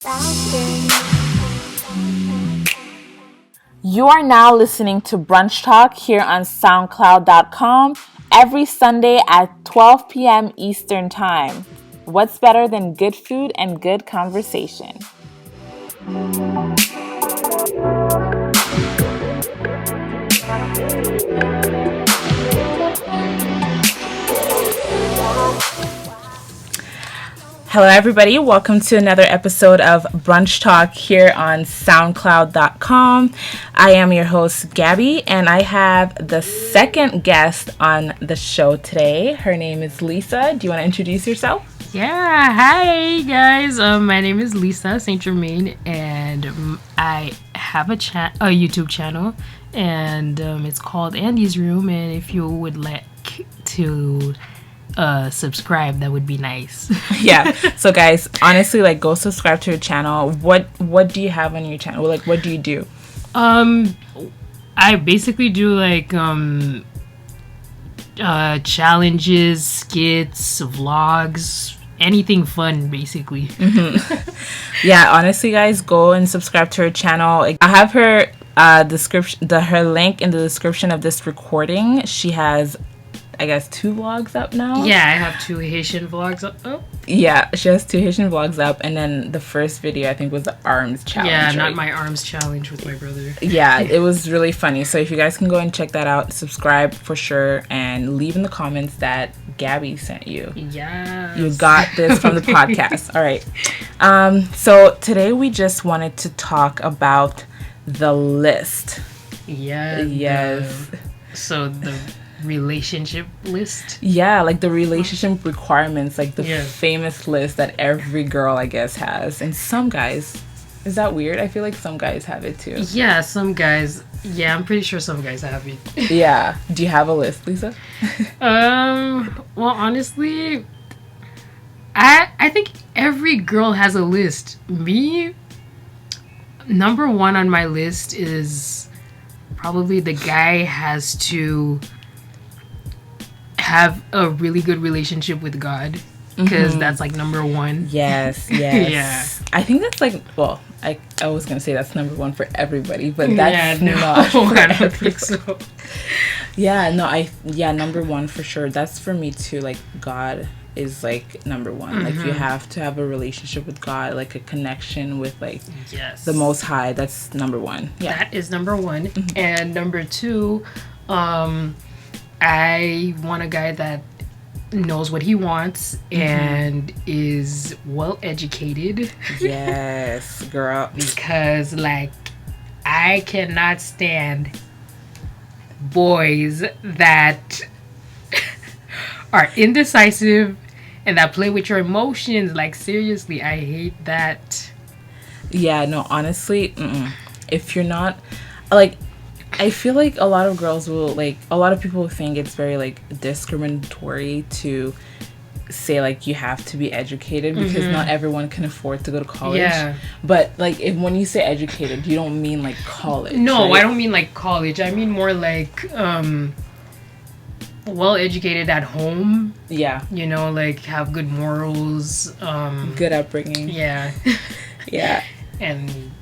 You are now listening to Brunch Talk here on SoundCloud.com every Sunday at 12 p.m. Eastern Time. What's better than good food and good conversation? Hello, everybody. Welcome to another episode of Brunch Talk here on SoundCloud.com. I am your host, Gabby, and I have the second guest on the show today. Her name is Lisa. Do you want to introduce yourself? Yeah, hi guys. My name is Lisa St. Germain, and I have a YouTube channel, and it's called Andy's Room. And if you would like to subscribe, that would be nice. Yeah. So guys, honestly, go subscribe to your channel. What do you have on your channel? What do you do? I basically do challenges, skits, vlogs, anything fun, basically. Yeah, honestly, guys, go and subscribe to her channel. I have her her link in the description of this recording. She has, I guess, 2 vlogs up now. Yeah, I have 2 Haitian vlogs up. Oh. Yeah, she has 2 Haitian vlogs up, and then the first video I think was the arms challenge. Yeah, right? not my arms challenge with my brother. Yeah, it was really funny. So if you guys can go and check that out, subscribe for sure, and leave in the comments that Gabby sent you. Yeah, you got this from the podcast. All right. So today we just wanted to talk about the list. Yeah. Yes. So the relationship list. Yeah, the relationship requirements, the famous list that every girl, I guess, has. And some guys, is that weird? I feel like some guys have it too. Yeah, some guys. Yeah, I'm pretty sure some guys have it. Yeah. Do you have a list, Lisa? Well, honestly, I think every girl has a list. Me, number 1 on my list is probably the guy has to have a really good relationship with God, because that's number 1. Yes. Yeah. I think that's I was gonna say that's number 1 for everybody, but that's not for I don't think so. Yeah, no, number 1 for sure. That's for me too. God is number 1. You have to have a relationship with God, a connection with yes, the Most High. That's number 1. Yeah, that is number 1. And number 2, I want a guy that knows what he wants and is well educated. Yes, girl. Because I cannot stand boys that are indecisive and that play with your emotions. Seriously, I hate that. Yeah, no, honestly, if you're not I feel a lot of girls will a lot of people think it's very discriminatory to say you have to be educated, because not everyone can afford to go to college. Yeah. But when you say educated, you don't mean college. No, right? I don't mean college. I mean more well educated at home. Yeah. Have good morals, good upbringing. Yeah. Yeah. And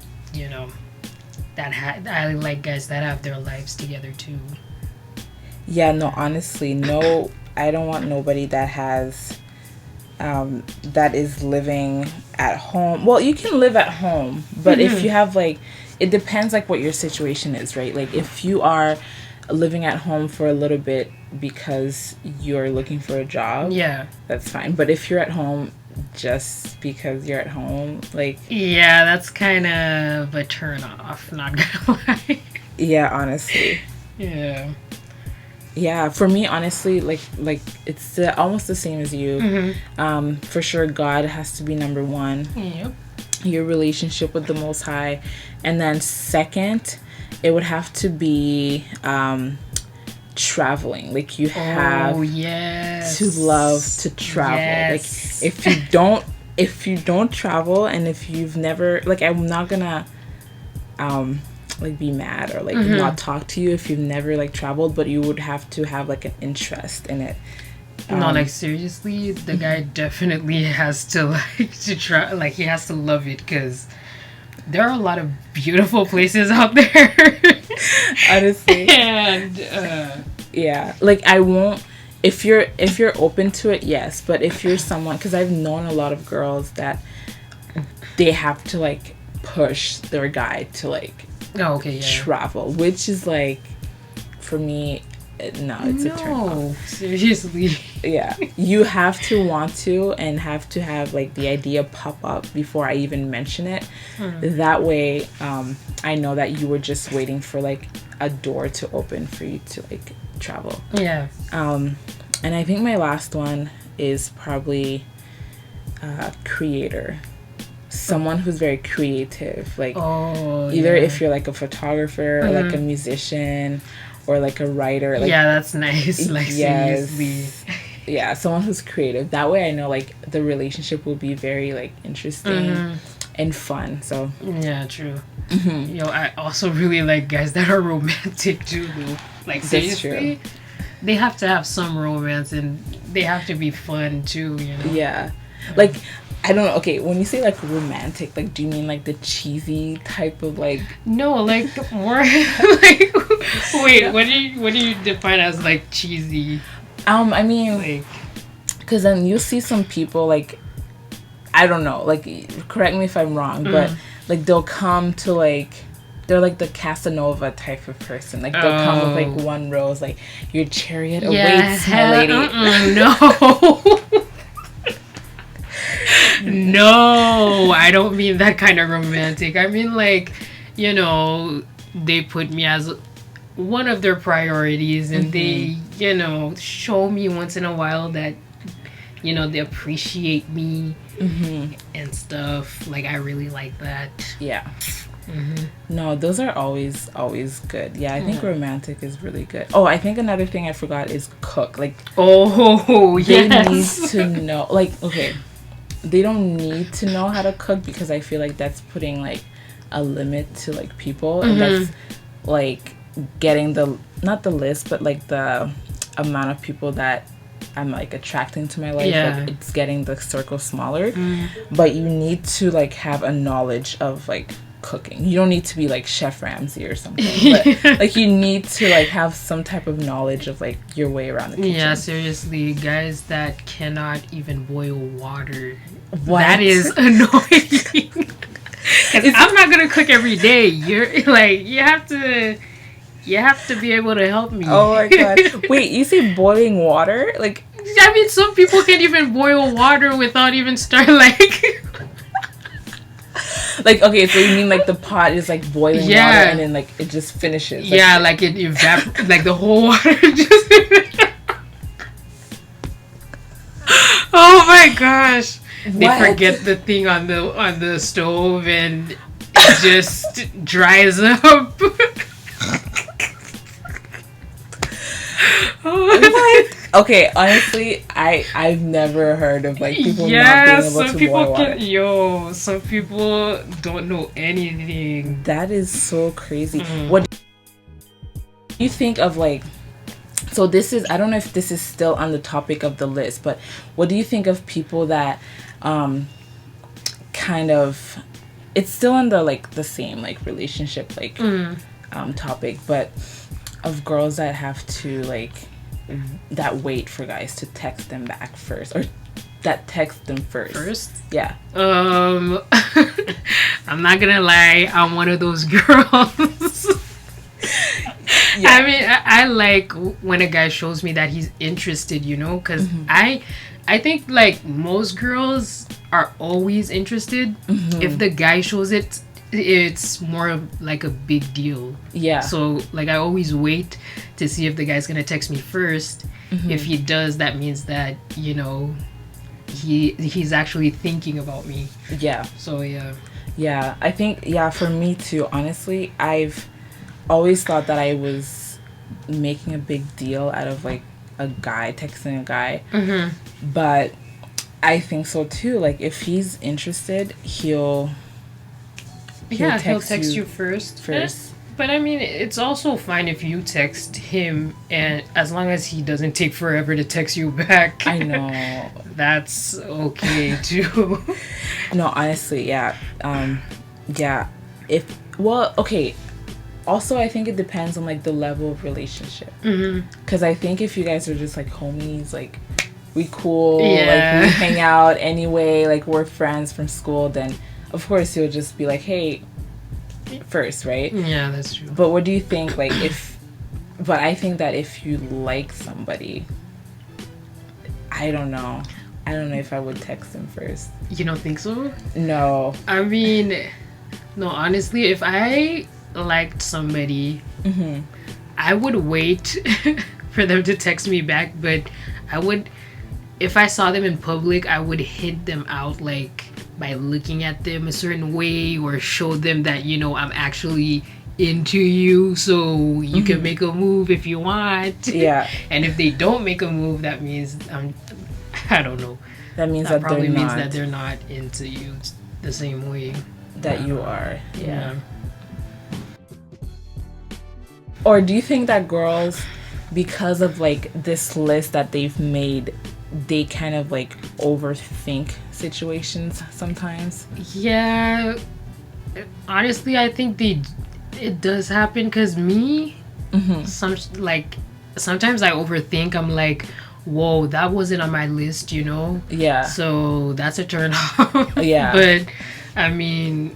I like guys that have their lives together too. Yeah, no, honestly, no, I don't want nobody that has that is living at home. Well, you can live at home, but if you have it depends what your situation is, right? If you are living at home for a little bit because you're looking for a job, yeah, that's fine. But if you're at home just because you're at home, yeah, that's kind of a turn off, not gonna lie. Yeah, honestly. Yeah, for me, honestly, it's almost the same as you. For sure, God has to be number 1. Yep. Your relationship with the Most High, and then second, it would have to be traveling. You have to love to travel. Yes. If you don't travel, and if you've never I'm not gonna be mad or not talk to you if you've never traveled, but you would have to have an interest in it. No, like seriously, the guy definitely has to like to try. Like he has to love it because there are a lot of beautiful places out there. Honestly, and yeah, like I won't. If you're open to it, yes. But if you're someone, because I've known a lot of girls that they have to like push their guy to like travel, which is like for me, no, it's a turn off. Seriously. Yeah, you have to want to and have to have like the idea pop up before I even mention it. That way I know that you were just waiting for like a door to open for you to like travel. Yeah. And I think my last one is probably creator, someone who's very creative, like either if you're like a photographer or like a musician or like a writer, like that's nice, like seriously. Yeah, someone who's creative. That way I know like the relationship will be very like interesting and fun. So yeah, true. Yo, I also really like guys that are romantic too, though. Like seriously, they have to have some romance and they have to be fun too, you know. Yeah, like I don't know. Okay, when you say like romantic, like do you mean like the cheesy type of like? No, like more like. Wait, what do you define as like cheesy? I mean, like, because then you see some people like, I don't know, like correct me if I'm wrong, but like they'll come to like, they're like the Casanova type of person. Like they'll come with like one rose, like your chariot awaits, my lady. No. No, I don't mean that kind of romantic. I mean like, you know, they put me as one of their priorities and they, you know, show me once in a while that, you know, they appreciate me and stuff. Like I really like that. Yeah. No, those are always good. Yeah, I think romantic is really good. Oh, I think another thing I forgot is cook. Like they need to know, like, okay, they don't need to know how to cook because I feel like that's putting like a limit to like people, and that's like getting the, not the list, but like the amount of people that I'm like attracting to my life. Like it's getting the circle smaller. But you need to like have a knowledge of like cooking. You don't need to be like Chef Ramsay or something, but like you need to like have some type of knowledge of like your way around the kitchen. Yeah, seriously, guys that cannot even boil water. What? That is annoying. Because I'm not gonna cook every day. You're like, you have to be able to help me. Oh my god. Wait, you say boiling water? Like, I mean, some people can't even boil water without even starting like. Like, okay, so you mean like the pot is like boiling water and then like it just finishes. Like, like it evaporates, like the whole water just. Oh my gosh. They forget the thing on the stove and it just dries up. What? Okay, honestly, I've never heard of like people not being able to boil water. Some people don't know anything. That is so crazy. What do you think of like, so this is, I don't know if this is still on the topic of the list, but what do you think of people that kind of, it's still on the like the same like relationship like topic, but of girls that have to like that wait for guys to text them back first, or that text them first. Yeah. I'm not gonna lie, I'm one of those girls. I mean, I like when a guy shows me that he's interested, you know, because I think like most girls are always interested. If the guy shows it, it's more of like a big deal. Yeah. So like I always wait to see if the guy's gonna text me first. If he does, that means that, you know, he's actually thinking about me. Yeah. So yeah, I think for me too, honestly, I've always thought that I was making a big deal out of like a guy texting a guy. But I think so too. Like if he's interested, he'll text you first. But I mean, it's also fine if you text him, and as long as he doesn't take forever to text you back. I know. That's okay too. No, honestly, yeah. Yeah. If, well, okay. Also, I think it depends on like the level of relationship. Because I think if you guys are just like homies, like we cool, like we hang out anyway, like we're friends from school, then of course you'll just be like, hey, first, right? Yeah, that's true. But what do you think, like, but I think that if you like somebody, I don't know if I would text him first. You don't think so? No. I mean, no, honestly, if I liked somebody, I would wait for them to text me back, but I would, if I saw them in public, I would hit them out, like, by looking at them a certain way, or show them that, you know, I'm actually into you, so you can make a move if you want. Yeah. And if they don't make a move, that means I don't know. That means that that probably they're means not, that they're not into you the same way that you are. Yeah. Or do you think that girls, because of like this list that they've made, they kind of like overthink situations sometimes? Yeah, honestly, I think it does happen, because me, sometimes I overthink. I'm like, whoa, that wasn't on my list, you know? Yeah. So that's a turn off. Yeah. But I mean,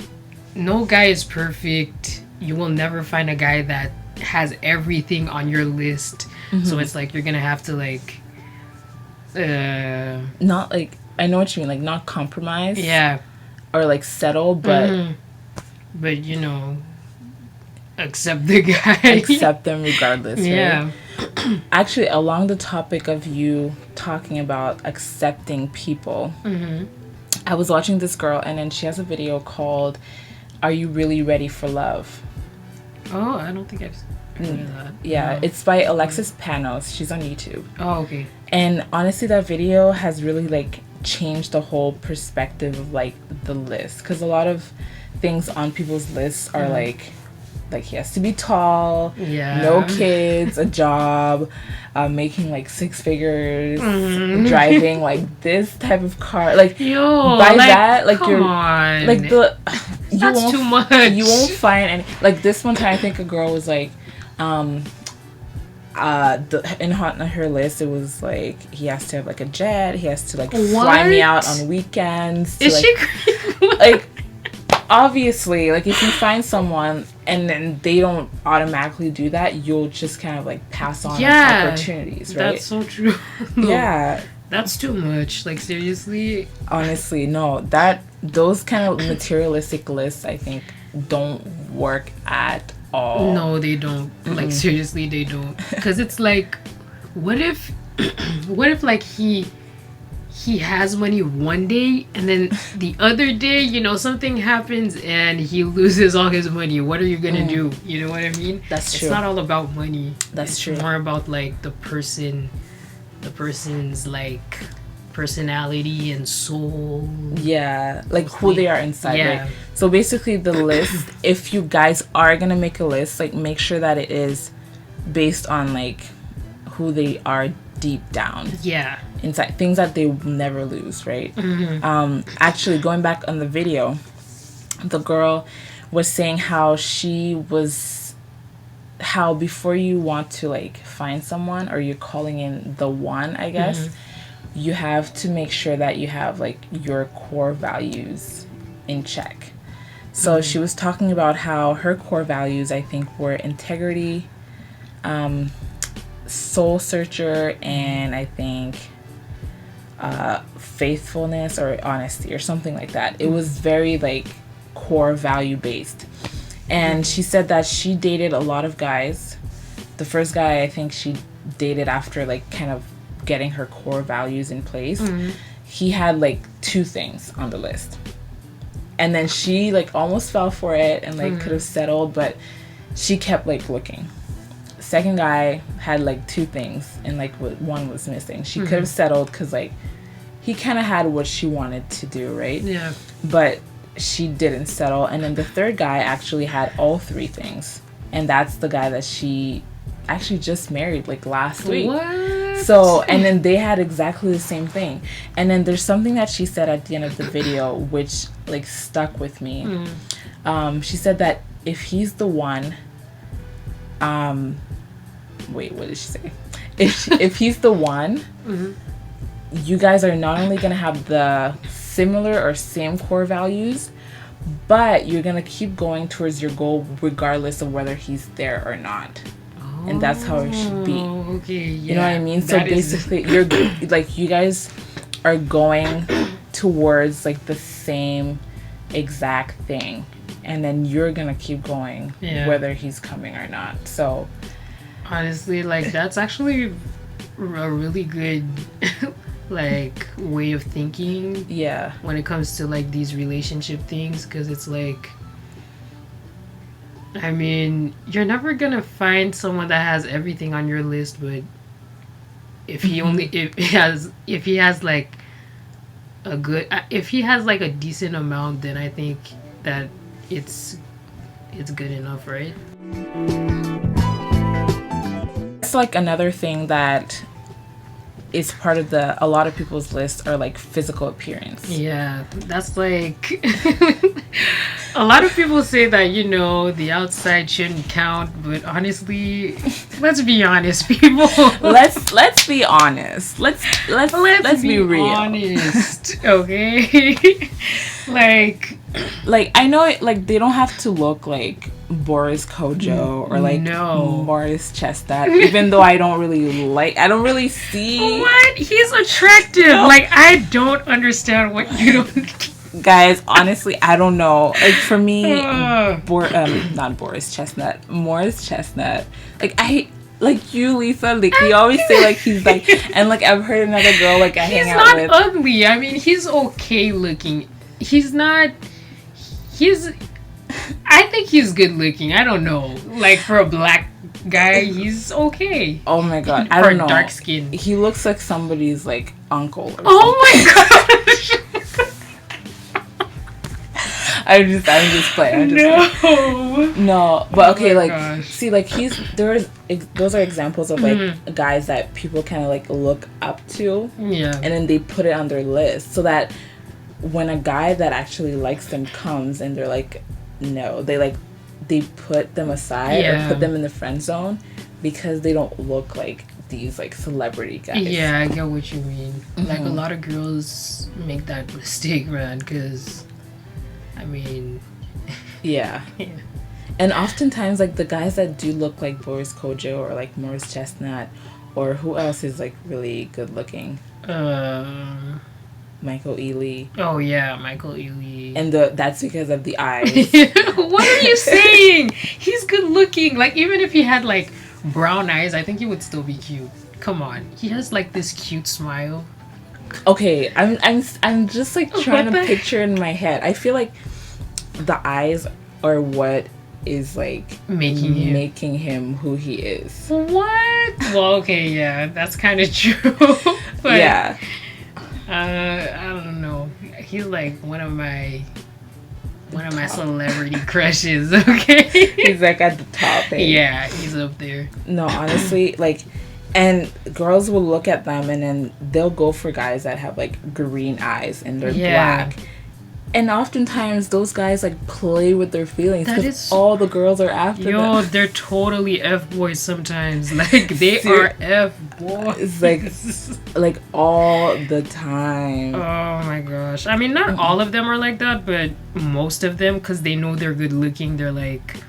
no guy is perfect. You will never find a guy that has everything on your list. So it's like you're gonna have to like not like, I know what you mean, like not compromise. Yeah. Or like settle, but but you know, accept the guy. Accept them regardless. Yeah. Right? Actually, along the topic of you talking about accepting people, I was watching this girl, and then she has a video called "Are You Really Ready for Love?" Oh, I don't think I've heard of that. Yeah, No. it's by Alexis Panos. She's on YouTube. Oh, okay. And honestly, that video has really like changed the whole perspective of like the list, because a lot of things on people's lists are like he has to be tall, no kids, a job, making like 6 figures, driving like this type of car, like Yo, by like, that, like come you're on. like That's too much. You won't find any, like this one time I think a girl was like in her list, it was like he has to have like a jet, he has to like fly me out on weekends to, is like, she crazy? like obviously, like if you find someone and then they don't automatically do that, you'll just kind of like pass on opportunities, right? That's so true. Yeah, that's too much. Like seriously, honestly, no, those kind of materialistic lists I think don't work at all. no, they don't. Like seriously, they don't. Because it's like, what if like he has money one day, and then the other day, you know, something happens and he loses all his money. What are you gonna do? You know what I mean? That's true. It's not all about money. That's true. It's more about like the person's like personality and soul. Yeah, like who they are inside. Yeah. Right? So basically, the list, if you guys are gonna make a list, like make sure that it is based on like who they are deep down. Yeah. Inside, things that they will never lose, right? Actually, going back on the video, the girl was saying how before you want to like find someone, or you're calling in the one, I guess, you have to make sure that you have like your core values in check. So she was talking about how her core values, I think, were integrity, soul searcher, and I think faithfulness or honesty or something like that. It was very like core value based. And she said that she dated a lot of guys. The first guy I think she dated after like kind of getting her core values in place, he had like 2 things on the list. And then she like almost fell for it and like could have settled, but she kept like looking. Second guy had like 2 things and like one was missing. She could have settled because like he kind of had what she wanted to do, right? Yeah. But she didn't settle. And then the third guy actually had all 3 things. and that's the guy that she actually just married like last week. What? So, and then they had exactly the same thing. And then there's something that she said at the end of the video which like stuck with me. She said that if he's the one, wait, what did she say? If he's the one, you guys are not only gonna have the similar or same core values, but you're gonna keep going towards your goal regardless of whether he's there or not. And that's how it should be. Okay, yeah. You know what I mean? So basically, you're like, you guys are going towards like the same exact thing, and then you're gonna keep going whether he's coming or not. So honestly, like, that's actually a really good like way of thinking. Yeah. When it comes to like these relationship things, because it's like, I mean, you're never gonna find someone that has everything on your list, but if he has like a good, if he has like a decent amount, then I think that it's good enough, right? It's like another thing that is part of a lot of people's list are like physical appearance. Yeah, that's like a lot of people say that, you know, the outside shouldn't count, but honestly, let's be honest, people. let's be honest. Let's be real. Honest, okay? like I know like they don't have to look like Boris Kojo or like Morris Chestnut, even though I don't really see what he's attractive. No. Like, I don't understand what you don't. Guys, honestly, I don't know. Like, for me, not Boris Chestnut, Morris Chestnut. Like, I like you, Lisa. Like, we always say like he's like, and like I've heard another girl like I hang out with. He's not ugly. I mean, he's okay looking. He's not. I think he's good looking. I don't know. Like, for a black guy, he's okay. Oh my god, I don't know. Dark skin. He looks like somebody's like uncle. Oh my gosh. I'm just playing. No, but okay, like gosh. See, like those are examples of like guys that people kind of like look up to. Yeah. And then they put it on their list so that when a guy that actually likes them comes and they're like, no, they put them aside or put them in the friend zone because they don't look like these like celebrity guys. Yeah, I get what you mean. Like, a lot of girls make that mistake, man, because I mean, yeah. And oftentimes like the guys that do look like Boris Kojo or like Morris Chestnut, or who else is like really good looking, Michael Ealy. Oh yeah, Michael Ealy. And that's because of the eyes. What are you saying? He's good looking. Like, even if he had like brown eyes, I think he would still be cute. Come on, he has like this cute smile. Okay, I'm just like trying to picture in my head. I feel like the eyes are what is like making him who he is. What? Well, okay, yeah, that's kind of true. But yeah. I don't know. He's like one of my celebrity crushes. Okay, he's like at the top. Yeah, he's up there. No, honestly, like, and girls will look at them and then they'll go for guys that have like green eyes and they're black. And oftentimes those guys like play with their feelings because all the girls are after them. They're totally F-boys sometimes. Like, they are F-boys. It's like all the time. Oh my gosh. I mean, not all of them are like that, but most of them, because they know they're good looking, they're like,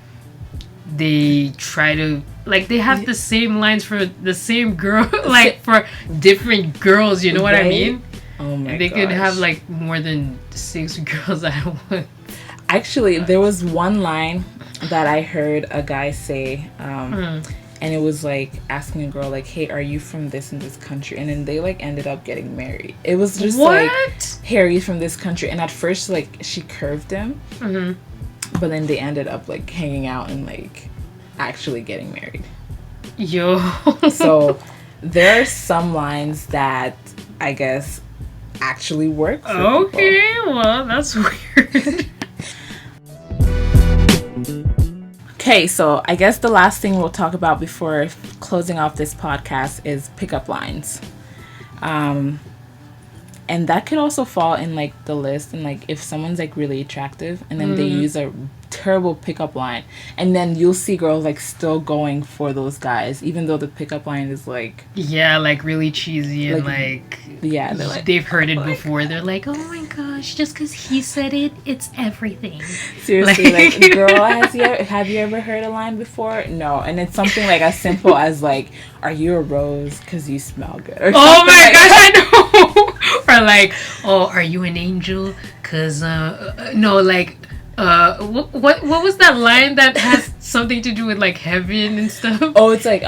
they try to, like, they have the same lines for the same girl, like for different girls, you know what I mean? Oh my gosh. They could have like more than 6 girls at once. Actually, there was one line that I heard a guy say, and it was like asking a girl like, "Hey, are you from this and this country?" And then they like ended up getting married. It was just like, "Hey, are you from this country?" And at first, like, she curved him, but then they ended up like hanging out and like actually getting married. Yo. So there are some lines that I guess actually work for people. Well, that's weird. Okay, so I guess the last thing we'll talk about before closing off this podcast is pickup lines. And that could also fall in like the list, and like if someone's like really attractive and then they use a terrible pickup line, and then you'll see girls like still going for those guys even though the pickup line is like like really cheesy and like they've heard it before. They're like, oh my gosh, just because he said it, it's everything. Seriously, like girl, have you ever heard a line before? No. And it's something like as simple as like, are you a rose because you smell good? Or oh my gosh, I know. Or like, oh, are you an angel because no, like what was that line that has something to do with like heaven and stuff? Oh, it's like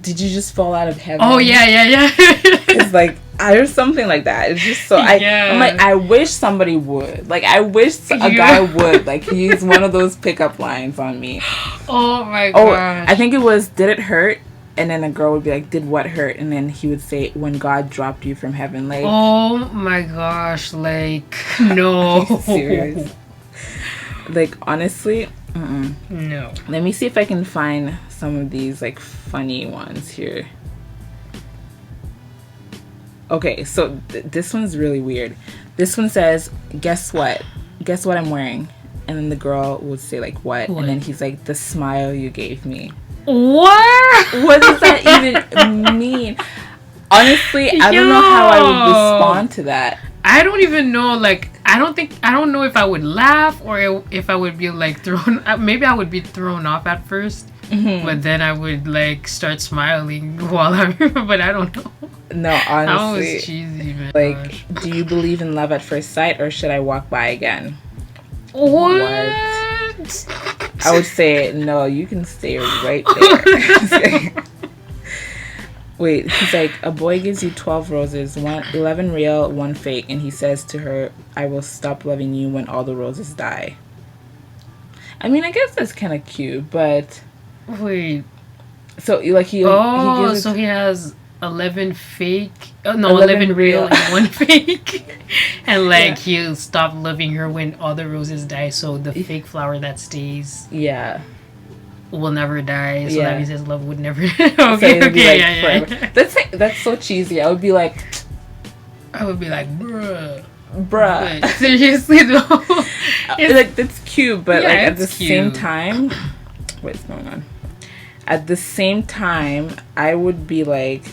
did you just fall out of heaven? Oh yeah. It's like there's something like that. It's just so I'm like, I wish somebody would. Like I wish a guy would like use one of those pickup lines on me. Oh my gosh. I think it was, did it hurt? And then a girl would be like, did what hurt? And then he would say, when God dropped you from heaven. Like, oh my gosh, like, no. Serious. Like, honestly, no. Let me see if I can find some of these like funny ones here. Okay, so this one's really weird. This one says, guess what I'm wearing? And then the girl would say like, what? And then he's like, the smile you gave me. What does that even mean? Honestly, I don't know how I would respond to that. I don't even know. Like, I don't know if I would laugh or if I would be like thrown. Maybe I would be thrown off at first, but then I would like start smiling while I'm. But I don't know. No, honestly, that was cheesy, man. Like, do you believe in love at first sight, or should I walk by again? What? I would say, no, you can stay right there. Wait, he's like, a boy gives you 12 roses, 11 real, 1 fake, and he says to her, I will stop loving you when all the roses die. I mean, I guess that's kind of cute, but... Wait. So, like, he gives so he has 11 fake... Oh, no, 11 real and 1 fake. And, like, he'll stop loving her when all the roses die, so the fake flower that stays... Yeah. Will never die, so that means his love would never... okay, forever. That's so cheesy. I would be like, bruh. But seriously, though... like, that's cute, but, like, at the same time... What's going on? At the same time, I would be like,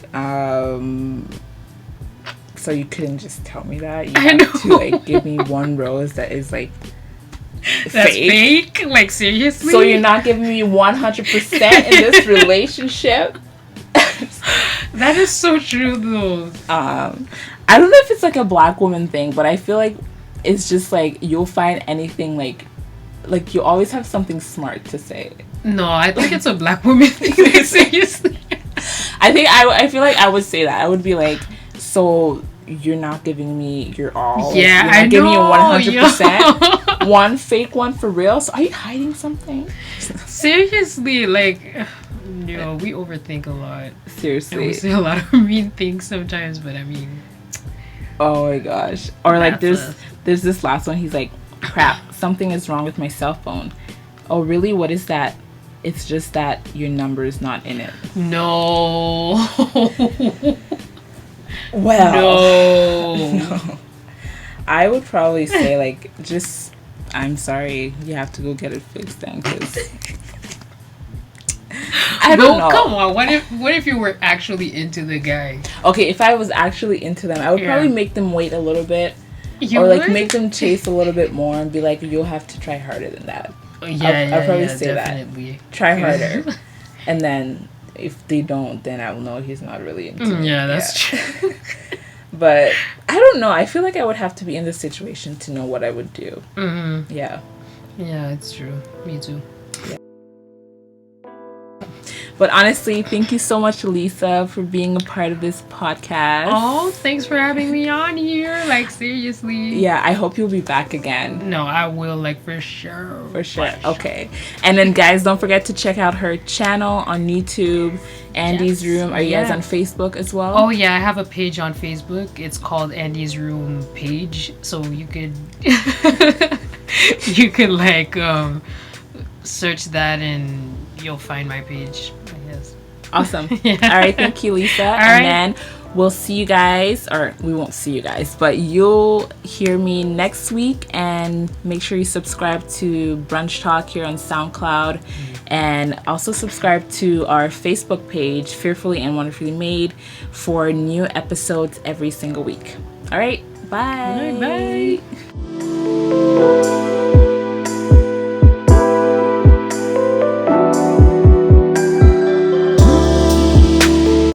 so you couldn't just tell me that? You have to, like, give me one rose that is, like... That's fake? Like, seriously? So you're not giving me 100% in this relationship? That is so true, though. I don't know if it's like a black woman thing, but I feel like it's just like you'll find anything like you always have something smart to say. No, I think it's a black woman thing. Like, seriously. I feel like I would say that. I would be like, so you're not giving me your all. Yeah, you're not giving me 100%. One fake one for real. So are you hiding something? Seriously, like, no, we overthink a lot. Seriously, and we say a lot of mean things sometimes. But I mean, oh my gosh. Or like, there's this last one. He's like, crap, something is wrong with my cell phone. Oh really? What is that? It's just that your number is not in it. No. Well, no. I would probably say like, just, I'm sorry, you have to go get it fixed then, because I don't know. Come on, what if you were actually into the guy? Okay, if I was actually into them, I would probably make them wait a little bit, or like make them chase a little bit more and be like, you'll have to try harder than that. I'll probably say definitely. That. Try harder, and then if they don't, then I will know he's not really into me. Yeah, that's true. But I don't know. I feel like I would have to be in this situation to know what I would do. Mm-hmm. Yeah. Yeah, it's true. Me too. Yeah. But honestly, thank you so much, Lisa, for being a part of this podcast. Oh, thanks for having me on here. Like, seriously. Yeah, I hope you'll be back again. No, I will, like, for sure. For sure. Okay. And then, guys, don't forget to check out her channel on YouTube, Andy's Room. Are you guys on Facebook as well? Oh, yeah, I have a page on Facebook. It's called Andy's Room page. So you could... you could like search that and you'll find my page, I guess. Awesome. Yeah. All right, thank you, Lisa. And then we'll see you guys, or we won't see you guys, but you'll hear me next week. And make sure you subscribe to Brunch Talk here on SoundCloud. And also subscribe to our Facebook page, Fearfully and Wonderfully Made, for new episodes every single week. All right, bye. Bye.